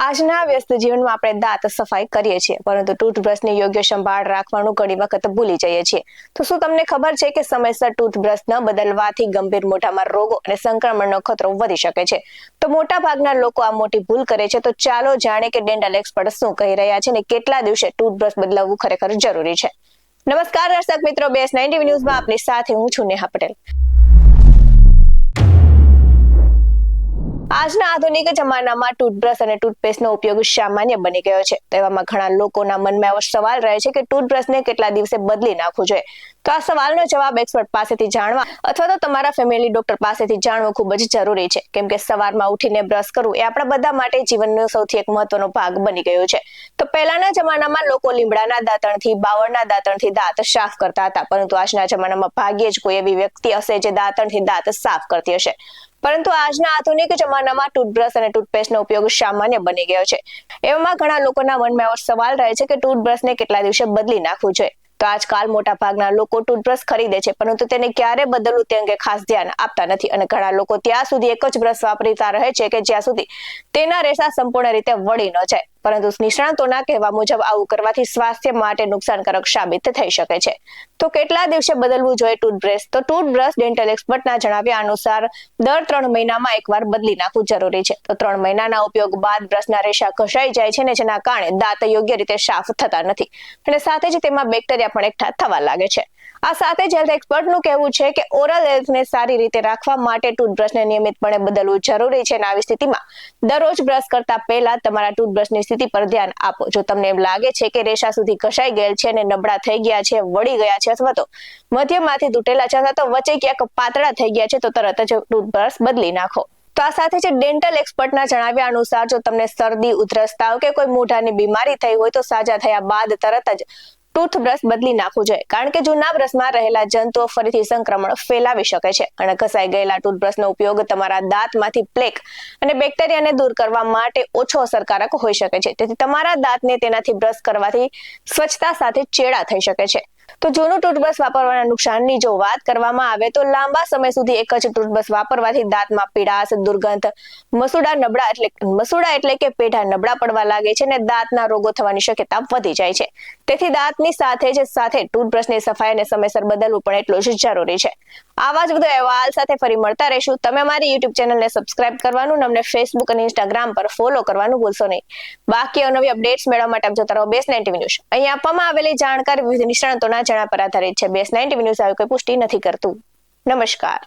આજના વ્યસ્ત જીવનમાં આપણે દાંત સફાઈ કરીએ છીએ, પરંતુ ટૂથબ્રશની યોગ્ય સંભાળ રાખવાનું ઘણી વખત ભૂલી જઈએ છીએ. તો શું તમને ખબર છે કે સમયસર ટૂથબ્રશ ન બદલવાથી ગંભીર મોઢામાં રોગો અને સંક્રમણનો ખતરો વધી શકે છે? તો મોટા ભાગના લોકો આ મોટી ભૂલ કરે છે. તો ચાલો જાણે કે ડેન્ટલ એક્સપર્ટ શું કહી રહ્યા છે અને કેટલા દિવસે ટૂથબ્રશ બદલાવવું ખરેખર જરૂરી છે. નમસ્કાર દર્શક મિત્રો, BS9 ન્યૂઝમાં આપની સાથે હું છું નેહા પટેલ. આજના આધુનિક જમાનામાં ટૂથબ્રશ અને ટૂથપેસ્ટનો ઉપયોગ સામાન્ય બની ગયો છે. તેવામાં ઘણા લોકોના મનમાં એવો સવાલ રહે છે કે ટૂથબ્રશને કેટલા દિવસે બદલી નાખવું જોઈએ. તો આ સવાલનો જવાબ એક્સપર્ટ પાસેથી જાણવા અથવા તો તમારા ફેમિલી ડોક્ટર પાસેથી જાણવો ખૂબ જ જરૂરી છે, કેમ કે સવારમાં ઉઠીને બ્રશ કરવું એ આપણા બધા માટે જીવનનો સૌથી એક મહત્વનો ભાગ બની ગયો છે. તો પહેલાના જમાનામાં લોકો લીમડાના દાંતણથી, બાવળના દાંતણથી દાંત સાફ કરતા હતા, પરંતુ આજના જમાનામાં ભાગ્યે જ કોઈ એવી વ્યક્તિ હશે જે દાંતણથી દાંત સાફ કરતી હશે. પરંતુ આજના આધુનિક જમાનામાં ટૂથબ્રશ અને ટૂથપેસ્ટનો ઉપયોગ સામાન્ય બની ગયો છે. એવામાં ઘણા લોકોના મનમાં એવો સવાલ રહે છે કે ટૂથબ્રશને કેટલા દિવસે બદલી નાખવું જોઈએ. તો આજકાલ મોટા ભાગના લોકો ટૂથબ્રશ ખરીદે છે, પરંતુ તેને ક્યારે બદલવું તે અંગે ખાસ ધ્યાન આપતા નથી, અને ઘણા લોકો ત્યાં સુધી એક જ બ્રશ વાપરતા રહે છે કે જ્યાં સુધી તેના રેસા સંપૂર્ણ રીતે વળી ન જાય. પરંતુ નિષ્ણાતોના કહેવા મુજબ આવું કરવાથી સ્વાસ્થ્ય માટે નુકસાનકારક સાબિત થઈ શકે છે. તો કેટલા દિવસે બદલવું જોઈએ ટૂથબ્રશ? તો ટૂથબ્રશ ડેન્ટલ એક્સપર્ટના જણાવ્યા અનુસાર દર 3 મહિનામાં એકવાર બદલી નાખવું જરૂરી છે. તો 3 મહિનાના ઉપયોગ બાદ બ્રશના રેસા ઘસાઈ જાય છે, ને જેના કારણે દાંત યોગ્ય રીતે સાફ થતા નથી, અને સાથે જ તેમાં બેક્ટેરિયા પણ એકઠા થવા લાગે છે. આ સાથે જ હેલ્થ એક્સપર્ટનું કહેવું છે કે ઓરલ હેલ્થને સારી રીતે રાખવા માટે ટૂથબ્રશને નિયમિતપણે બદલવું જરૂરી છે. અને આવી સ્થિતિમાં દરરોજ બ્રશ કરતા પહેલા તમારા ટૂથબ્રશની સ્થિતિ પર ધ્યાન આપો. જો તમને એમ લાગે છે કે રેસા સુધી ઘસાઈ ગયેલ છે અને નબળા થઈ ગયા છે, વળી ગયા છે, અથવા તો મધ્યમાંથી તૂટેલા છે, અથવા તો વચ્ચે ક્યાંક પાતળા થઈ ગયા છે, તો તરત જ ટૂથબ્રશ બદલી નાખો. તો આ સાથે જ ડેન્ટલ એક્સપર્ટના જણાવ્યા અનુસાર જો તમને શરદી, ઉધરસ, તાવ કે કોઈ મોઢાની બીમારી થઈ હોય તો સાજા થયા બાદ તરત જ ટૂથબ્રશ બદલી નાખવું જોઈએ, કારણ કે જૂના બ્રશમાં રહેલા જંતુઓ ફરીથી સંક્રમણ ફેલાવી શકે છે. અને ઘસાઈ ગયેલા ટૂથબ્રશનો ઉપયોગ તમારા દાંતમાંથી પ્લેક અને બેક્ટેરિયાને દૂર કરવા માટે ઓછો અસરકારક હોઈ શકે છે. તેથી તમારા દાંતને તેનાથી બ્રશ કરવાથી સ્વચ્છતા સાથે ચેડા થઈ શકે છે. તો જૂનું ટૂથબ્રશ વાપરવાના નુકસાનની જો વાત કરવામાં આવે તો લાંબા સમય સુધી એક જ ટૂથબ્રશ વાપરવાથી દાંતમાં પીડાશ, દુર્ગંધ, મસૂડા એટલે કે પેઢા નબળા પડવા લાગે છે, અને દાંતના રોગો થવાની શક્યતા વધી જાય છે. તેથી દાંતની સાથે ટૂથબ્રશની સફાઈ અને સમયસર બદલવું પણ એટલું જ જરૂરી છે. આવા જ બધા અહેવાલ સાથે ફરી મળતા રહીશું. તમે અમારી YouTube ચેનલને સબસ્ક્રાઇબ કરવાનું, અમને Facebook અને Instagram પર ફોલો કરવાનું ભૂલશો નહીં. બાકી નવી અપડેટ્સ મેળવવા માટે આપ જોતા રહો BS9 ન્યૂઝ. અહીં આપવામાં આવેલી જાણકારી વિવિધ નિષ્ણાતોના જણાવ્યા પર આધારિત છે. BS9 ન્યૂઝ આવી કોઈ પુષ્ટિ નથી કરતું. નમસ્કાર.